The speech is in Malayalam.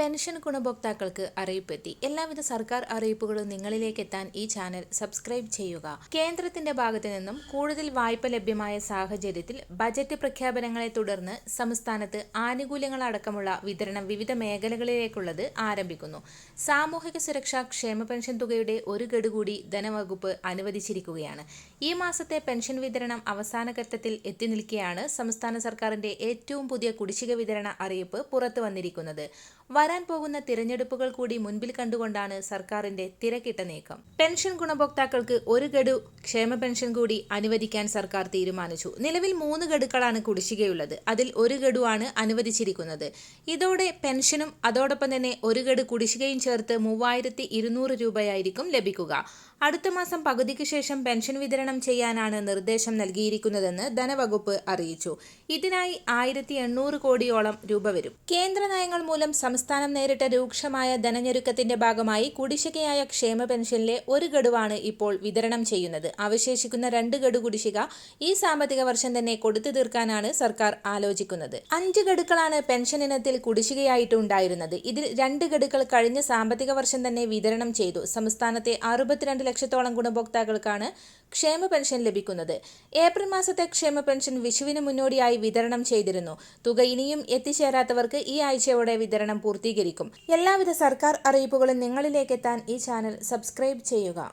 പെൻഷൻ ഗുണഭോക്താക്കൾക്ക് അറിയിപ്പെത്തി. എല്ലാവിധ സർക്കാർ അറിയിപ്പുകളും നിങ്ങളിലേക്ക് എത്താൻ ഈ ചാനൽ സബ്സ്ക്രൈബ് ചെയ്യുക. കേന്ദ്രത്തിന്റെ ഭാഗത്തു നിന്നും കൂടുതൽ വായ്പ ലഭ്യമായ സാഹചര്യത്തിൽ ബജറ്റ് പ്രഖ്യാപനങ്ങളെ തുടർന്ന് സംസ്ഥാനത്ത് ആനുകൂല്യങ്ങളടക്കമുള്ള വിതരണം വിവിധ മേഖലകളിലേക്കുള്ളത് ആരംഭിക്കുന്നു. സാമൂഹിക സുരക്ഷാ ക്ഷേമ പെൻഷൻ തുകയുടെ ഒരു ഗഡു കൂടി ധനവകുപ്പ് അനുവദിച്ചിരിക്കുകയാണ്. ഈ മാസത്തെ പെൻഷൻ വിതരണം അവസാന ഘട്ടത്തിൽ എത്തി നിൽക്കെയാണ് സംസ്ഥാന സർക്കാരിന്റെ ഏറ്റവും പുതിയ കുടിശ്ശിക വിതരണ അറിയിപ്പ് പുറത്തു വന്നിരിക്കുന്നത്. വരാൻ പോകുന്ന തിരഞ്ഞെടുപ്പുകൾ കൂടി മുൻപിൽ കണ്ടുകൊണ്ടാണ് സർക്കാരിന്റെ തിരക്കിട്ട നീക്കം. പെൻഷൻ ഗുണഭോക്താക്കൾക്ക് ഒരു ഗഡു ക്ഷേമ പെൻഷൻ കൂടി അനുവദിക്കാൻ സർക്കാർ തീരുമാനിച്ചു. നിലവിൽ 3 ഗഡുക്കളാണ് കുടിശ്ശികയുള്ളത്. അതിൽ ഒരു ഗഡു ആണ് അനുവദിച്ചിരിക്കുന്നത്. ഇതോടെ പെൻഷനും അതോടൊപ്പം തന്നെ ഒരു ഗഡു കുടിശ്ശികയും ചേർത്ത് 3200 രൂപയായിരിക്കും ലഭിക്കുക. അടുത്ത മാസം പകുതിക്ക് ശേഷം പെൻഷൻ വിതരണം ചെയ്യാനാണ് നിർദ്ദേശം നൽകിയിരിക്കുന്നതെന്ന് ധനവകുപ്പ് അറിയിച്ചു. ഇതിനായി 1800 കോടിയോളം രൂപ വരും. കേന്ദ്ര നയങ്ങൾ മൂലം സംസ്ഥാനം നേരിട്ട രൂക്ഷമായ ധനഞ്ഞെരുക്കത്തിന്റെ ഭാഗമായി കുടിശ്ശികയായ ക്ഷേമ പെൻഷനിലെ ഒരു ഗഡുവാണ് ഇപ്പോൾ വിതരണം ചെയ്യുന്നത്. അവശേഷിക്കുന്ന 2 ഗഡു കുടിശ്ശിക ഈ സാമ്പത്തിക വർഷം തന്നെ കൊടുത്തു തീർക്കാനാണ് സർക്കാർ ആലോചിക്കുന്നത്. 5 ഗഡുക്കളാണ് പെൻഷൻ ഇനത്തിൽ കുടിശ്ശികയായിട്ടുണ്ടായിരുന്നത്. ഇതിൽ 2 ഗഡുക്കൾ കഴിഞ്ഞ സാമ്പത്തിക വർഷം തന്നെ വിതരണം ചെയ്തു. സംസ്ഥാനത്തെ 62 ലക്ഷത്തോളം ഗുണഭോക്താക്കൾക്കാണ് ക്ഷേമ പെൻഷൻ ലഭിക്കുന്നത്. ഏപ്രിൽ മാസത്തെ ക്ഷേമ പെൻഷൻ വിഷുവിന് മുന്നോടിയായി വിതരണം ചെയ്തിരുന്നു. തുക ഇനിയും എത്തിച്ചേരാത്തവർക്ക് ഈ ആഴ്ചയോടെ വിതരണം പൂർത്തീകരിക്കും. എല്ലാവിധ സർക്കാർ അറിയിപ്പുകളും നിങ്ങളിലേക്ക് എത്താൻ ഈ ചാനൽ സബ്സ്ക്രൈബ് ചെയ്യുക.